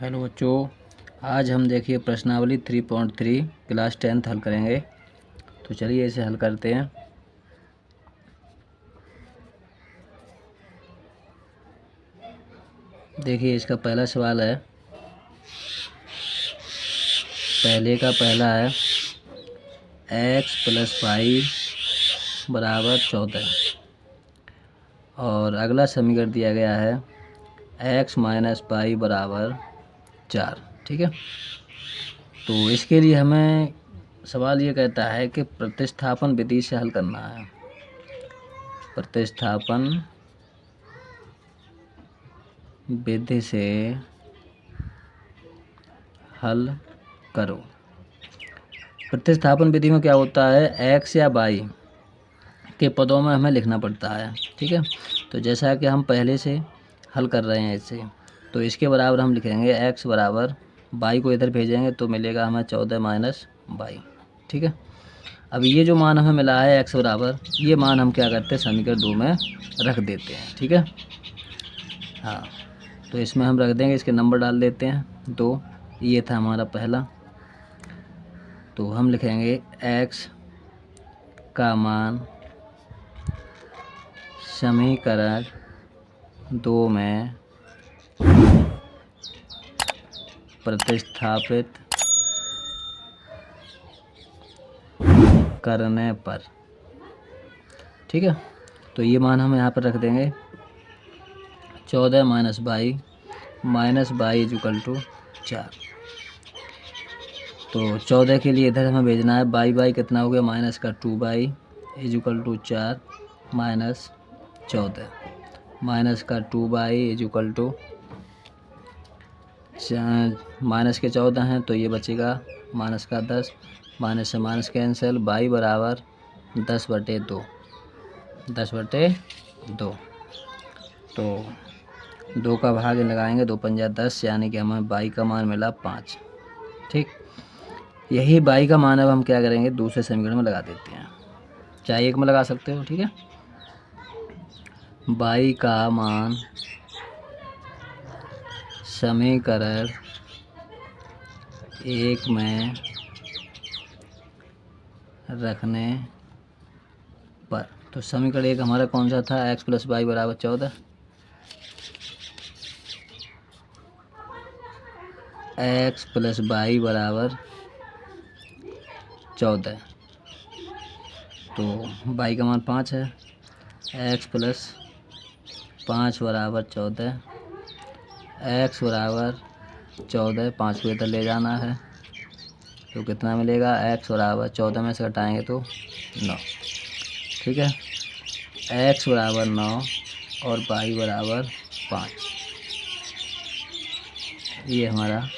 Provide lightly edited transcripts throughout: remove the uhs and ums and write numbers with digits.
Hello बच्चों, आज हम देखिए प्रश्नावली 3.3 क्लास 10th हल करेंगे। तो चलिए इसे हल करते हैं। देखिए इसका पहला सवाल है, पहले का पहला है x + y बराबर 14 और अगला समीकरण दिया गया है x - y बराबर 4। ठीक है, तो इसके लिए हमें सवाल ये कहता है कि प्रतिस्थापन विधि से हल करना है। प्रतिस्थापन विधि से हल करो। प्रतिस्थापन विधि में क्या होता है, x या y के पदों में हमें लिखना पड़ता है। ठीक है, तो जैसा कि हम पहले से हल कर रहे हैं इसे, तो इसके बराबर हम लिखेंगे x बराबर y को इधर भेजेंगे तो मिलेगा हमें 14 - y। ठीक है, अब ये जो मान हमें मिला है x बराबर, ये मान हम क्या करते हैं समीकरण 2 में रख देते हैं। ठीक है, हाँ, तो इसमें हम रख देंगे, इसके नंबर डाल देते हैं 2। ये था हमारा पहला, तो हम लिखेंगे x का मान समीकरण 2 में प्रतिस्थापित करने पर। ठीक है, तो ये मान हम यहाँ पर रख देंगे 14 - y = 4। तो 14 के लिए इधर हमें भेजना है y कितना हो गया, माइनस का 2y = 4 माइनस 14 माइनस का 2y = माइनस के 14 हैं तो ये बचेगा माइनस का 10, माइनस से माइनस कैंसिल, y बराबर 10/2। 10/2 तो 2 का भाग लगाएंगे, 2 × 5 = 10, यानी कि हमें y का मान मिला 5। ठीक, यही y का मान अब हम क्या करेंगे दूसरे समीकरण में लगा देते हैं, चाहे एक में लगा सकते हो। ठीक है, y का मान समीकरण 1 में रखने पर, तो समीकरण 1 हमारा कौन सा था, x + y बराबर 14। x + y बराबर 14, तो y का मान 5 है। x + 5 बराबर 14, x बराबर 14, 5 को इधर ले जाना है तो कितना मिलेगा, x बराबर 14 में से घटाएंगे तो 9। ठीक है, x बराबर 9 और y बराबर 5, ये हमारा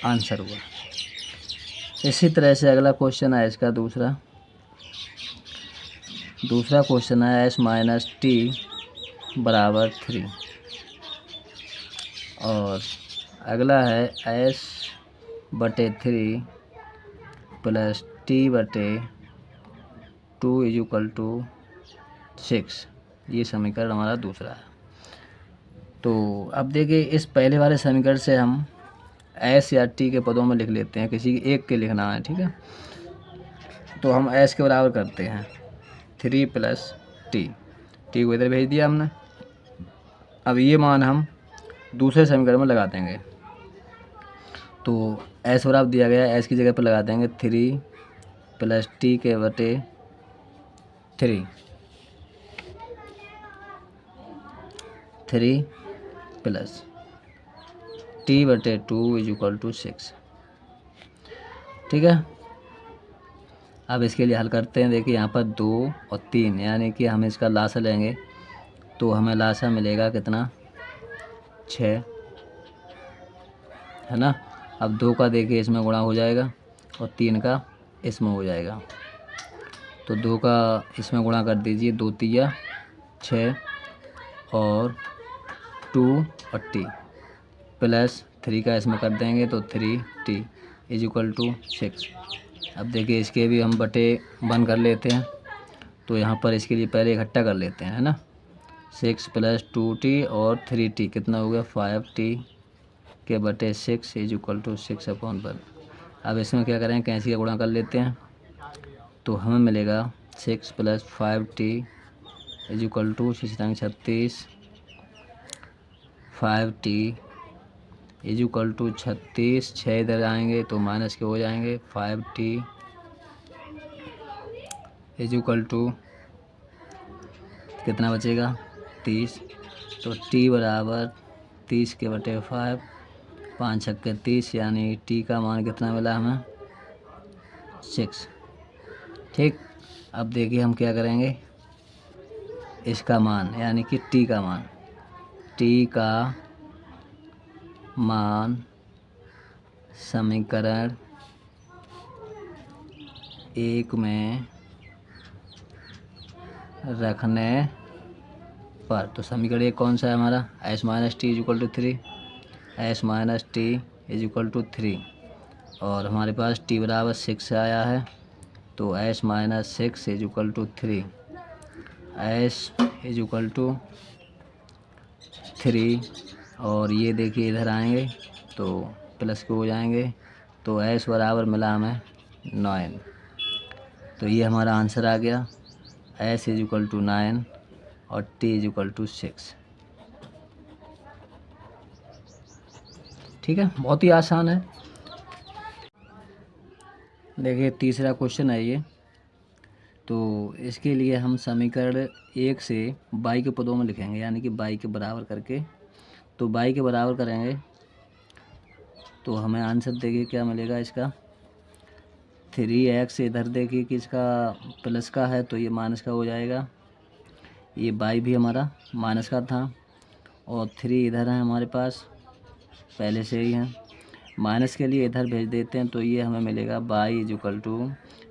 आंसर हुआ। इसी तरह से अगला क्वेश्चन है इसका दूसरा क्वेश्चन है s - t बराबर 3 और अगला है s/3 + t/2 = 6। ये समीकरण हमारा दूसरा है। तो अब देखिए इस पहले वाले समीकरण से हम s या t के पदों में लिख लेते हैं, किसी एक के लिखना है। ठीक है, तो हम s के बराबर करते हैं 3 + t को इधर भेज दिया हमने। अब ये मान हम दूसरे समीकरण में लगा देंगे, तो s बराबर दिया गया है, s की जगह पर लगा देंगे 3 + t/3 3 + t/2 = 6। ठीक है, अब इसके लिए हल करते हैं। देखिए यहाँ पर 2 और 3, यानी कि हम इसका लासा लेंगे तो हमें लासा मिलेगा कितना, 6 है ना। अब 2 का देखिए इसमें गुणा हो जाएगा और 3 का इसमें हो जाएगा, तो 2 का इसमें गुणा कर दीजिए, 2 × 3 = 6 और 2 और t प्लस 3 का इसमें कर देंगे तो 3t = 6। अब देखिए इसके भी हम बटे 1 कर लेते हैं, तो यहाँ पर इसके लिए पहले इकट्ठा कर लेते हैं, है ना। 6 + 2t और 3t कितना हो गया, 5t के बटे 6 इज इक्वल टू 6/1। अब इसमें क्या करें, कैंची का गुणा कर लेते हैं, तो हमें मिलेगा 6 + 5t is equal to 36, 5t is equal to 36, 6 इधर आएंगे तो माइनस के हो जाएंगे, 5t इज इक्वल टू कितना बचेगा 30। तो t बराबर 30 के बटे 5, 5 छक्के 30, यानी t का मान कितना मिला हमें 6। ठीक, अब देखिए हम क्या करेंगे, इसका मान यानी कि t का मान समीकरण 1 में रखने पर, तो समीकरण 1 कौन सा है हमारा, s - t is equal to 3, s - t is equal to 3, और हमारे पास t बराबर 6 आया है, तो s - 6 is equal to 3, s is equal to 3, और ये देखिए इधर आएंगे तो प्लस के हो जाएंगे, तो s बराबर मिला हमें 9। तो ये हमारा आंसर आ गया, s इज इक्वल टू 9 और t इज इक्वल टू 6। ठीक है, बहुत ही आसान है। देखिए तीसरा क्वेश्चन है ये, तो इसके लिए हम समीकरण 1 से y के पदों में लिखेंगे, यानी कि y के बराबर करके, तो y के बराबर करेंगे तो हमें आंसर देखिए क्या मिलेगा इसका, 3x इधर देखिए कि इसका प्लस का है तो ये माइनस का हो जाएगा, ये y भी हमारा माइनस का था, और 3 इधर है हमारे पास पहले से ही है, माइनस के लिए इधर भेज देते हैं, तो ये हमें मिलेगा y इज इक्वल टू,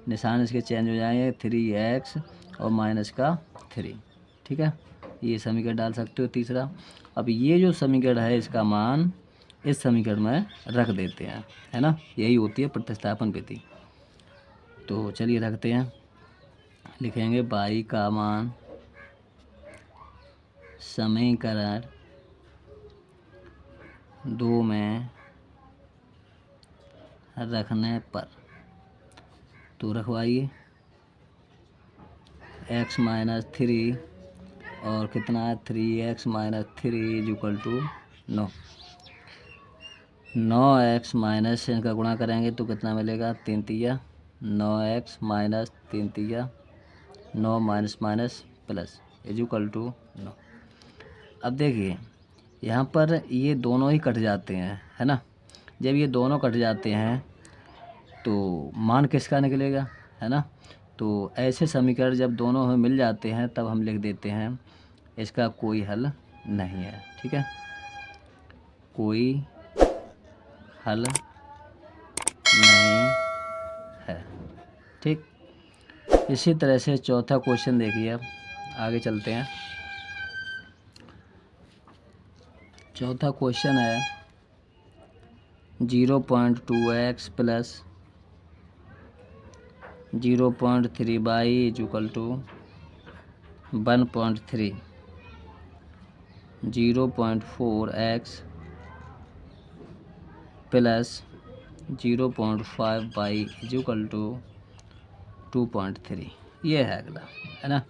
निशान इसके चेंज हो जाएंगे, 3x और माइनस का 3। ठीक है, ये समीकरण डाल सकते हो तीसरा। अब ये जो समीकरण है इसका मान इस समीकरण में रख देते हैं, है ना, यही होती है प्रतिस्थापन विधि। तो चलिए रखते हैं, लिखेंगे y का मान समीकरण 2 में रखने पर, तो रखवाइए x - 3 और कितना है 3x - 3 is equal to 9, 9x minus इनका गुणा करेंगे तो कितना मिलेगा 3 तिया 9x माइनस 3 तिया 9 minus minus plus is equal to 9। अब देखिए यहाँ पर ये दोनों ही कट जाते हैं, है ना, जब ये दोनों कट जाते हैं तो मान किसका निकलेगा, है ना, तो ऐसे समीकरण जब दोनों हमें मिल जाते हैं तब हम लिख देते हैं इसका कोई हल नहीं है। ठीक है, कोई हल नहीं है। ठीक, इसी तरह से चौथा क्वेश्चन देखिए, अब आगे चलते हैं। चौथा क्वेश्चन है 0.2x plus 0.3y is equal to 1.3, 0.4x plus 0.5y is equal to 2.3, ये है अगला, है ना।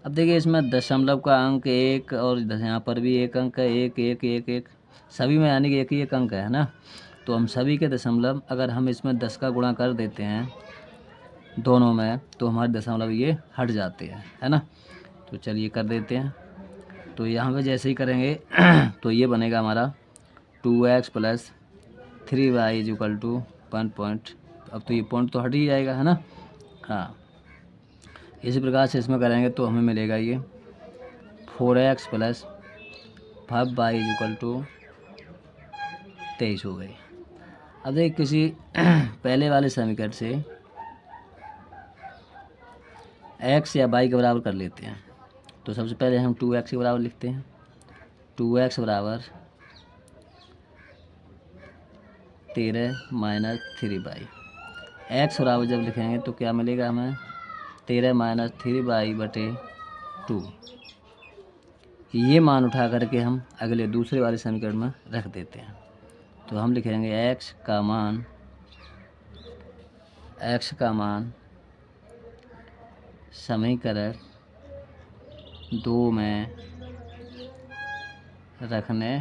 अब देखिए इसमें दशमलव का अंक 1 और यहाँ पर भी एक अंक है, 1 1 1 1, सभी में यानी कि एक ही एक अंक है ना, तो हम सभी के दशमलव अगर हम इसमें 10 का गुणा कर देते हैं दोनों में तो हमारे दशमलव ये हट जाते हैं, है ना। तो चलिए कर देते हैं, तो यहाँ पे जैसे ही करेंगे तो ये बनेगा हमारा 2x plus 3y is equal to 1 point, अब तो ये पॉइंट तो हट ही जाएगा, है ना। हाँ, इसी प्रकार से इसमें करेंगे तो हमें मिलेगा ये 4x plus 5y is equal to 23 हो गई। अब देखिए किसी पहले वाले समीकरण से x या y के बराबर कर लेते हैं, तो सबसे पहले हम 2x के बराबर लिखते हैं, 2x बराबर 13 माइनस 3y, x बराबर जब लिखेंगे तो क्या मिलेगा हमें 13 माइनस 3y बटे 2। ये मान उठा करके हम अगले दूसरे वाले समीकरण में रख देते हैं, तो हम लिखेंगे x का मान समीकरण 2 में रखने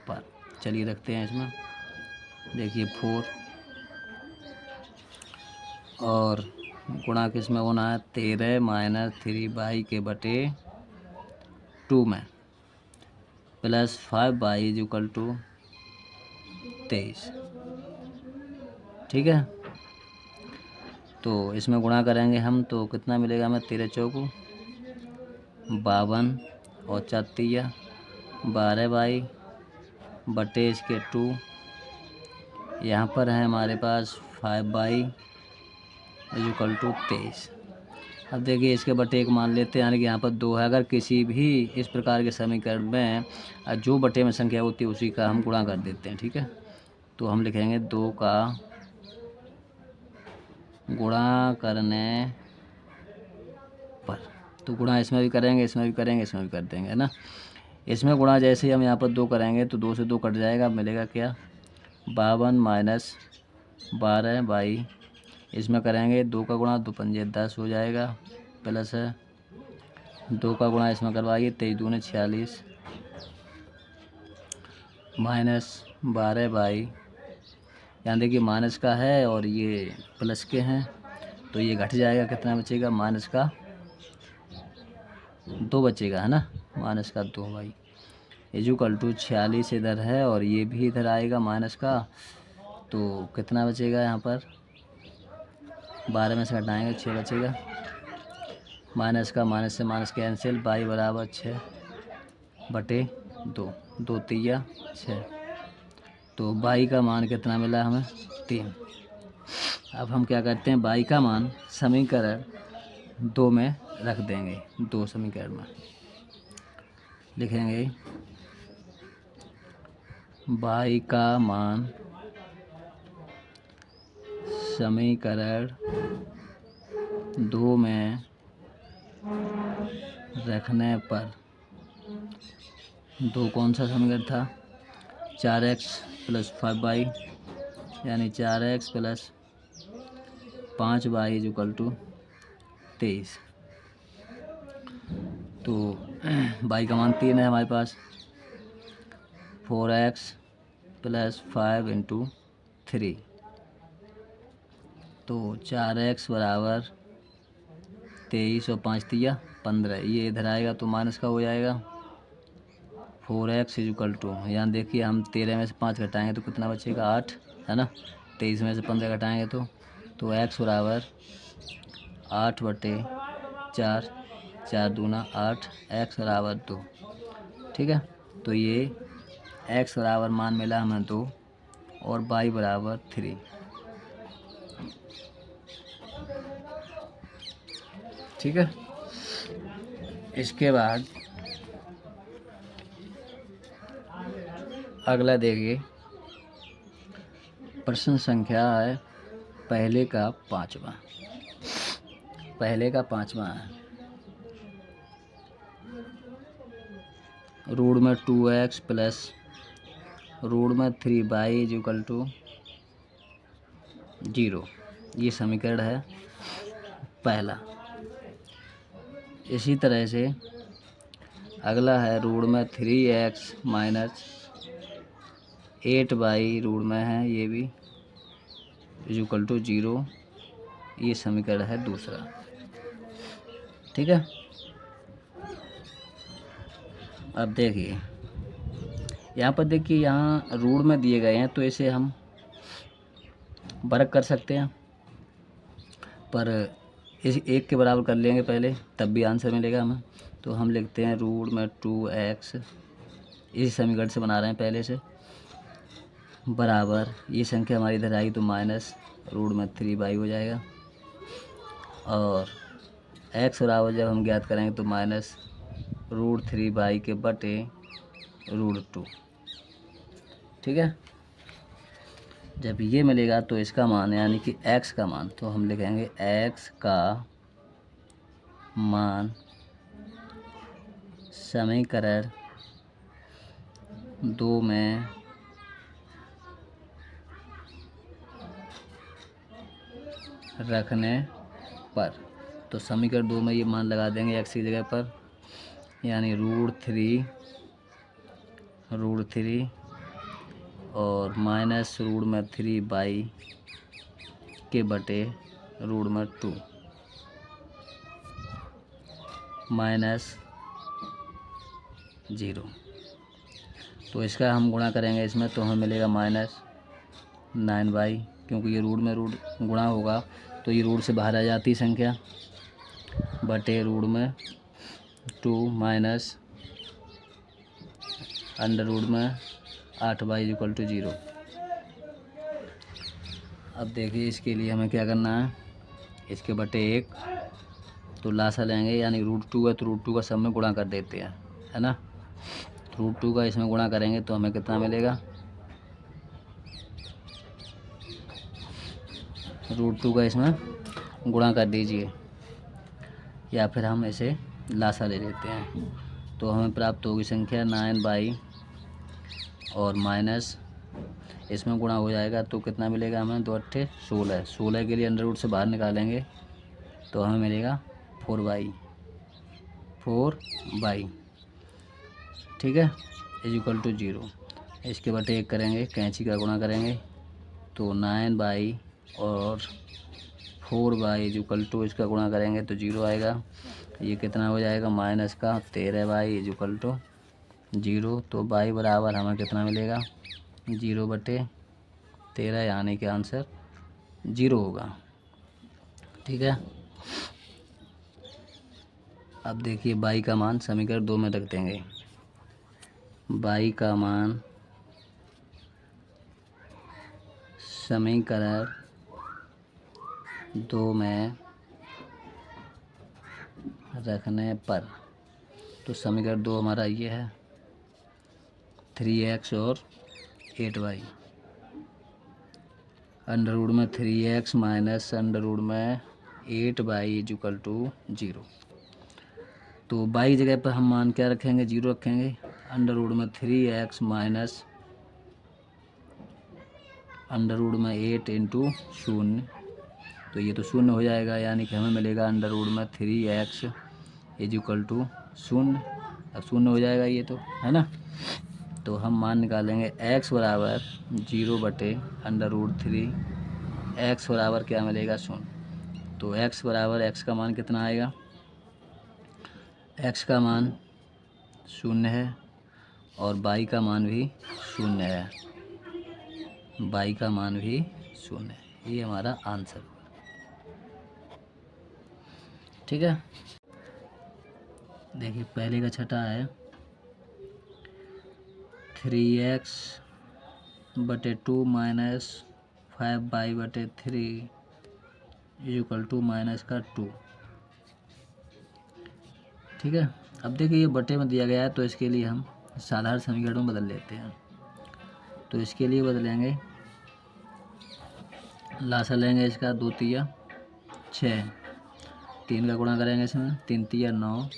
पर, चलिए रखते हैं इसमें। देखिए 4 और गुणा किस में होना है, 13 माइनस 3 के बटे 2 में प्लस 5 इज इक्वल टू 23। ठीक है, तो इसमें गुणा करेंगे हम तो कितना मिलेगा हमें, 13 चौको 52 और 4 तिया 12 बटे इसके 2। यहाँ पर है हमारे पास 5 इज इक्वल टू 23। अब देखिए इसके बटे 1 मान लेते हैं, यानी कि यहाँ पर 2 है। अगर किसी भी इस प्रकार के समीकरण में जो बटे में संख्या होती है उसी का हम गुणा कर देते हैं। ठीक है, तो हम लिखेंगे 2 का गुणा करने पर, तो गुणा इसमें भी करेंगे, इसमें भी करेंगे, इसमें भी कर देंगे, है ना। इसमें गुणा जैसे ही हम यहाँ पर 2 करेंगे तो 2 से 2 कट जाएगा, मिलेगा क्या 52 माइनस 12 इसमें करेंगे 2 का गुणा 2 पंजे 10 हो जाएगा, प्लस है 2 का गुणा इसमें करवाइए 23 दूने 46 माइनस 12 यहाँ देखिए माइनस का है और ये प्लस के हैं, तो ये घट जाएगा, कितना बचेगा माइनस का 2 बचेगा, है ना, माइनस का 2 इज इक्वल टू 46 इधर है और ये भी इधर आएगा माइनस का, तो कितना बचेगा यहाँ पर 12 में से घटाएंगे 6 बचेगा, माइनस का माइनस से माइनस कैंसिल, y बराबर 6 बटे 2, 2 तिया 6, तो y का मान कितना मिला हमें 3। अब हम क्या करते हैं, y का मान समीकरण 2 में रख देंगे, 2 समीकरण में लिखेंगे y का मान समीकरण 2 में रखने पर, 2 कौन सा समीकरण था, 4x प्लस 5y यानी 4x plus 5y is equal to 23। तो y का मान 3 है हमारे पास, 4x प्लस 5 इंटू 3, तो 4x बराबर 23 और 5 तिया 15, ये इधर आएगा तो माइनस का हो जाएगा, 4x इज इक्वल टू, यहाँ देखिए हम 13 में से 5 घटाएंगे तो कितना बचेगा 8, है ना, 23 में से 15 घटाएंगे तो x बराबर 8 बटे 4, 4 दूना 8, x बराबर 2। ठीक है, तो ये x बराबर मान मिला हमें 2 और y बराबर 3। ठीक है, इसके बाद अगला देखिए, प्रश्न संख्या है पहले का 5वां है, रूट में 2x प्लस रूट में 3y इज इक्वल टू 0, ये समीकरण है पहला। इसी तरह से अगला है रूट में 3x माइनस 8y रूट में है, ये भी इज इक्वल टू 0, ये समीकरण है दूसरा। ठीक है, अब देखिए यहाँ पर, देखिए यहाँ रूट में दिए गए हैं तो इसे हम वर्ग कर सकते हैं, पर इस एक के बराबर कर लेंगे पहले, तब भी आंसर मिलेगा हमें। तो हम लिखते हैं रूट में 2x, इस समीकरण से बना रहे हैं पहले से, बराबर ये संख्या हमारी इधर आई तो माइनस रूट में 3y हो जाएगा, और x बराबर जब हम ज्ञात करेंगे तो माइनस रूट 3y के बटे रूट 2। ठीक है, जब ये मिलेगा तो इसका मान यानी कि x का मान, तो हम लिखेंगे x का मान समीकरण 2 में रखने पर। तो समीकरण 2 में ये मान लगा देंगे x की जगह पर, यानी √3 और माइनस √3 के बटे √2 माइनस 0। तो इसका हम गुणा करेंगे इसमें, तो हमें मिलेगा -9 क्योंकि ये रूट में रूट गुणा होगा तो ये रूट से बाहर आ जाती संख्या, बटे √2 माइनस √8y = 0। अब देखिए इसके लिए हमें क्या करना है, इसके बटे 1 तो लासा लेंगे, यानी √2 है तो √2 का सब में गुणा कर देते हैं, है ना। √2 का इसमें गुणा करेंगे तो हमें कितना मिलेगा, √2 का इसमें गुणा कर दीजिए, या फिर हम इसे लासा ले लेते हैं। तो हमें प्राप्त होगी संख्या 9 और माइनस इसमें गुणा हो जाएगा तो कितना मिलेगा हमें, 2 8 16 के लिए अंडर रूट से बाहर निकालेंगे तो हमें मिलेगा 4y, ठीक है, = 0। इसके बटे 1 करेंगे, कैंची का गुणा करेंगे तो 9 और 4y = इसका गुणा करेंगे तो 0 आएगा। ये कितना हो जाएगा, माइनस का 13y = 0। तो y बराबर हमें कितना मिलेगा, 0/13, यानी कि आंसर 0 होगा, ठीक है। अब देखिए y का मान समीकरण 2 में रख देंगे। y का मान समीकरण 2 में रखने पर, तो समीकरण 2 हमारा ये है 3x और 8y, अंडर रूट में 3x माइनस अंडर रूट में 8y = 0। तो y जगह पर हम मान क्या रखेंगे, 0 रखेंगे। अंडर रूट में 3x माइनस अंडर रूट में 8 × 0, तो ये तो 0 हो जाएगा, यानी कि हमें मिलेगा अंडर रूट में 3x = 0। अब 0 हो जाएगा ये तो, है ना। तो हम मान निकालेंगे x बराबर 0/√3, x बराबर क्या मिलेगा, 0। तो x बराबर, x का मान कितना आएगा, x का मान 0 है और y का मान भी 0 है, y का मान भी 0 है। ये हमारा आंसर हुआ, ठीक है। देखिए पहले का छठा है 3x/2 माइनस 5y/3 = -2, ठीक है। अब देखिए ये बटे में दिया गया है तो इसके लिए हम साधारण समीकरण में बदल लेते हैं। तो इसके लिए बदलेंगे, लासा लेंगे इसका 2 तिया 6, 3 का गुणा करेंगे इसमें 3 तिया 9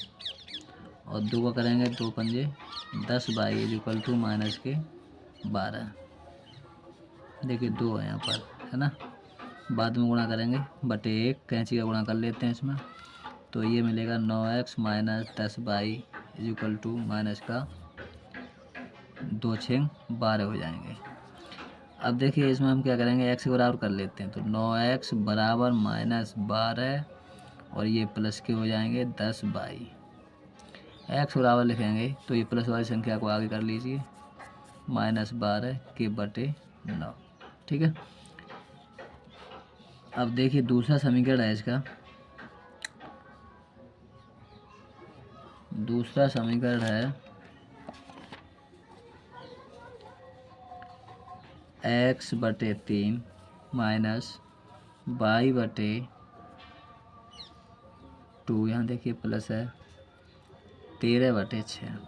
और 2 का करेंगे 2 पंजे 10y = -12। देखिए 2 है यहाँ पर, है ना। बाद में गुणा करेंगे बटे 1, कैंची का गुणा कर लेते हैं इसमें, तो ये मिलेगा 9x माइनस 10y = -2×6=12 हो जाएंगे। अब देखिए इसमें हम क्या करेंगे, x के बराबर कर लेते हैं, तो 9x बराबर -12 और ये प्लस के हो जाएंगे 10y। x बराबर लिखेंगे तो ये प्लस वाली संख्या को आगे कर लीजिए, -12 के बटे 9, ठीक है। अब देखिए दूसरा समीकरण है इसका, दूसरा समीकरण है x/3 माइनस y/2, यहाँ देखिए प्लस है 13/6।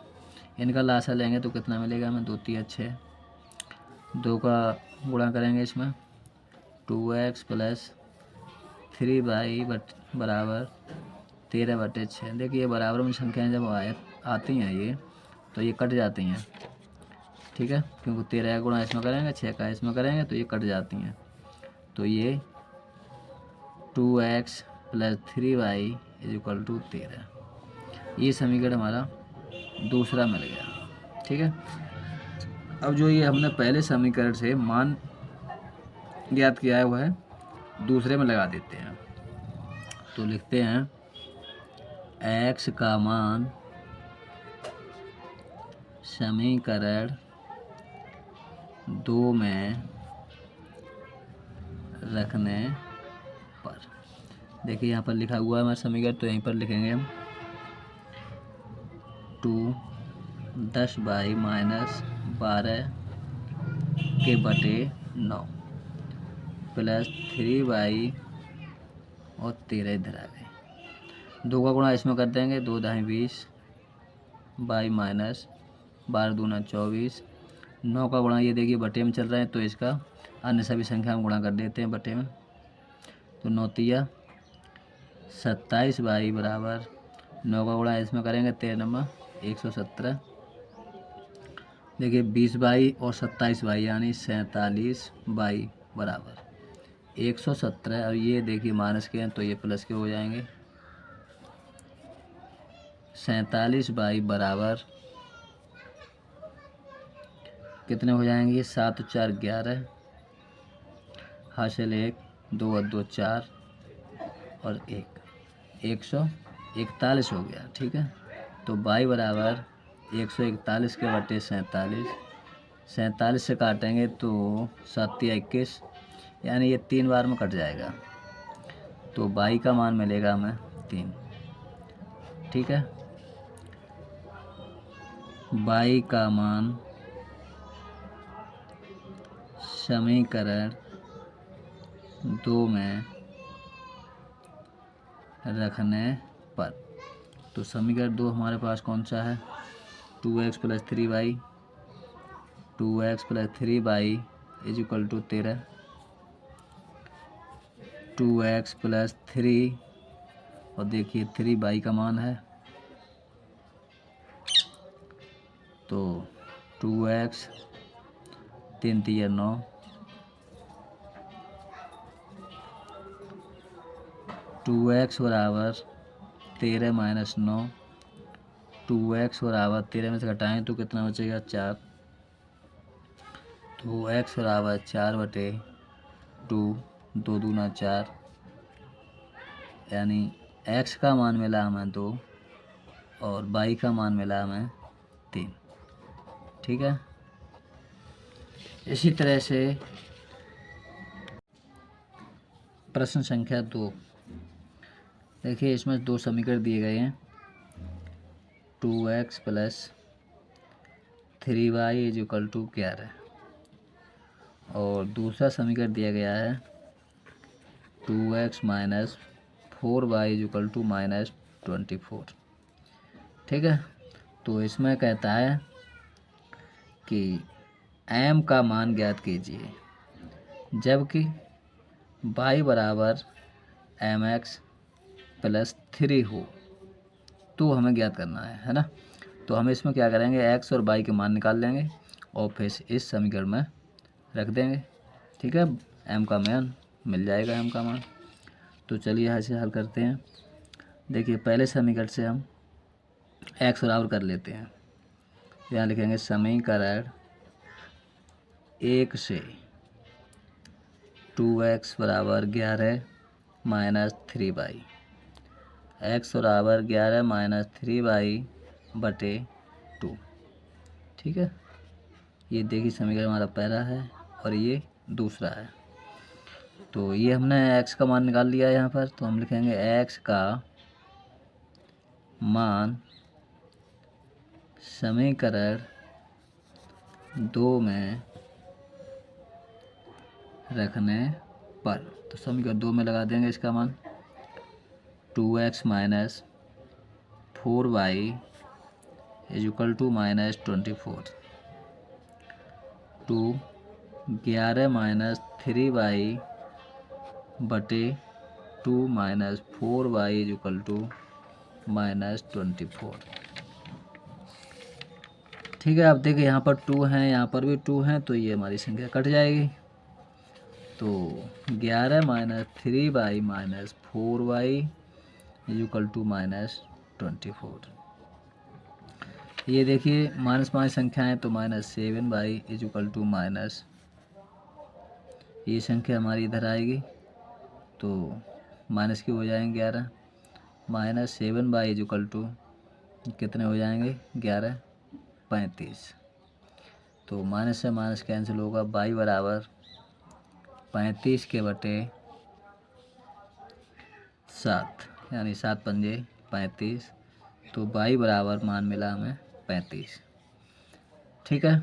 इनका लासा लेंगे तो कितना मिलेगा हमें, 2 तिया 6, 2 का गुणा करेंगे इसमें 2x + 3y बराबर 13/6। देखिए बराबर में संख्याएं जब आती हैं ये तो ये कट जाती हैं, ठीक है, क्योंकि 13 का गुणा इसमें करेंगे 6 का इसमें करेंगे तो ये कट जाती हैं। तो ये 2x plus 3y is equal to 13। ये समीकरण हमारा दूसरा मिल गया। ठीक है, अब जो ये हमने पहले समीकरण से मान ज्ञात किया है वह है दूसरे में लगा देते हैं। तो लिखते हैं x का मान समीकरण 2 में रखने पर, देखिए यहाँ पर लिखा हुआ है हमारा समीकरण, तो यहीं पर लिखेंगे हम 2 10/-12 के बटे 9 प्लस 3y और 13 इधर आ गए। 2 का गुणा इसमें कर देंगे, 2 दाएँ 20 बाई माइनस 12 दूना 24। 9 का गुणा ये देखिए बटे में चल रहा है, तो इसका अन्य सभी संख्या में गुणा कर देते हैं बटे में। तो 9 तिया 27 बाई बराबर 9 का गुणा इसमें करेंगे 13 नंबर 117। देखिए 20 बाई और 27 बाई यानी 47 बाई बराबर 117। और ये देखिए माइनस के हैं तो ये प्लस के हो जाएंगे। 47 बाई बराबर कितने हो जाएंगे, 7 और 4 11, हासिल 1, 2 और 2 4 और 1 141 हो गया। ठीक है, तो बाई बराबर 141 के बटे 47, 47 से काटेंगे तो 7 या 21 यानी ये 3 बार में कट जाएगा, तो बाई का मान मिलेगा हमें 3। ठीक है, बाई का मान समीकरण 2 में रखने पर, तो समीकरण 2 हमारे पास कौन सा है, 2x plus 3y, 2x plus 3y is equal to 13, 2x plus 3 और देखिए 3y का मान है, तो 2x 3 तिया 9, 2x बराबर 13 माइनस 9, 2x बराबर 13 में से घटाएँ तो कितना बचेगा 4, तो x बराबर 4 बटे 2, 2 दूना 4 यानी x का मान मिला हमें 2 और y का मान मिला हमें 3। ठीक है, इसी तरह से प्रश्न संख्या 2, देखिए इसमें 2 समीकरण दिए गए हैं, 2x plus 3y is equal to 11 और दूसरा समीकरण दिया गया है 2x minus 4y is equal to minus 24। ठीक है, तो इसमें कहता है कि m का मान ज्ञात कीजिए जबकि y बराबर mx प्लस 3 हो, तो हमें ज्ञात करना है ना। तो हम इसमें क्या करेंगे, x और y के मान निकाल लेंगे और फिर इस समीकरण में रख देंगे। ठीक है, m का मान मिल जाएगा, m का मान। तो चलिए यहाँ से हल करते हैं। देखिए पहले समीकरण से हम x बराबर कर लेते हैं, यहाँ लिखेंगे समीकरण 1 से 2x बराबर 11 माइनस 3y, x बराबर 11 माइनस 3y बटे 2। ठीक है, ये देखिए समीकरण हमारा पहला है और ये दूसरा है। तो ये हमने x का मान निकाल लिया है यहाँ पर, तो हम लिखेंगे x का मान समीकरण 2 में रखने पर, तो समीकरण 2 में लगा देंगे इसका मान 2x minus 4y is equal to minus 24, 11 minus 3y बटे 2 minus 4y is equal to minus 24। ठीक है, अब देखिए यहाँ पर 2 हैं, यहाँ पर भी 2 हैं, तो ये हमारी संख्या कट जाएगी। तो 11 minus 3y minus 4y equal to minus 24। ये देखिए माइनस माइनस संख्याएं, तो minus 7y equal to minus, ये संख्या हमारी इधर आएगी तो माइनस की हो जाएंगे 11, माइनस 7y इक्वल टू कितने हो जाएंगे 11 35। तो माइनस से माइनस कैंसिल होगा, y बराबर 35 के बटे 7 यानी 7 पंजे 35। तो y बराबर मान मिला हमें 35। ठीक है,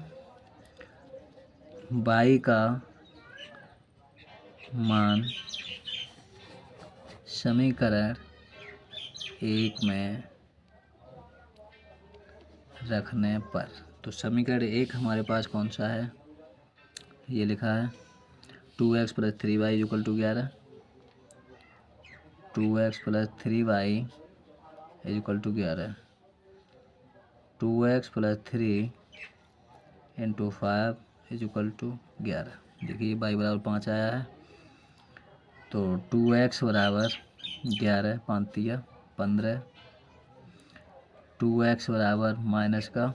y का मान समीकरण 1 में रखने पर, तो समीकरण 1 हमारे पास कौन सा है, ये लिखा है 2x plus 3y equal to 11, 2x plus 3y equal to 11, 2x plus 3 into 5 equal to 11। देखिए y बराबर 5 आया है, तो 2x बराबर 11 5 दिया 15, 2x बराबर माइनस का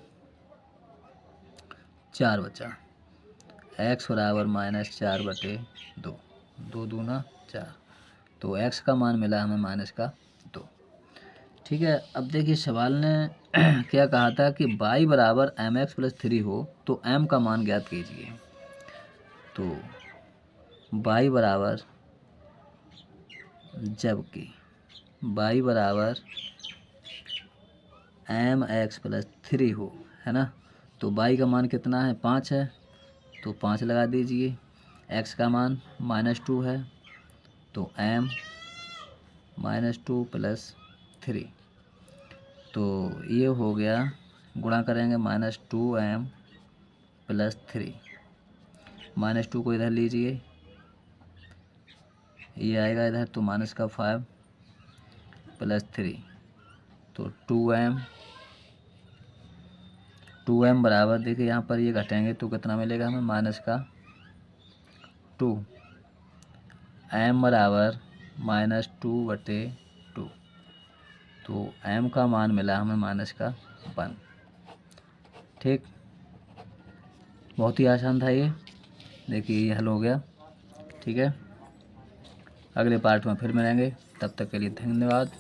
4 बचा, x बराबर माइनस 4 बटे 2, 2 दूना 4, तो x का मान मिला हमें माइनस का 2। ठीक है, अब देखिए सवाल ने क्या कहा था कि y बराबर mx प्लस 3 हो तो m का मान ज्ञात कीजिए। तो y बराबर, जबकि y बराबर mx प्लस 3 हो, है ना, तो y का मान कितना है 5 है, तो 5 लगा दीजिए, x का मान -2 है, तो m -2 प्लस 3, तो ये हो गया, गुणा करेंगे -2m प्लस 3, -2 को इधर लीजिए, ये आएगा इधर, तो माइनस का 5 प्लस 3, तो 2m बराबर, देखिए यहाँ पर ये घटेंगे तो कितना मिलेगा हमें माइनस का 2, m बराबर -2 बटे 2, तो m का मान मिला हमें माइनस का 1। ठीक, बहुत ही आसान था ये, देखिए ये हल हो गया। ठीक है, अगले पार्ट में फिर मिलेंगे, तब तक के लिए धन्यवाद।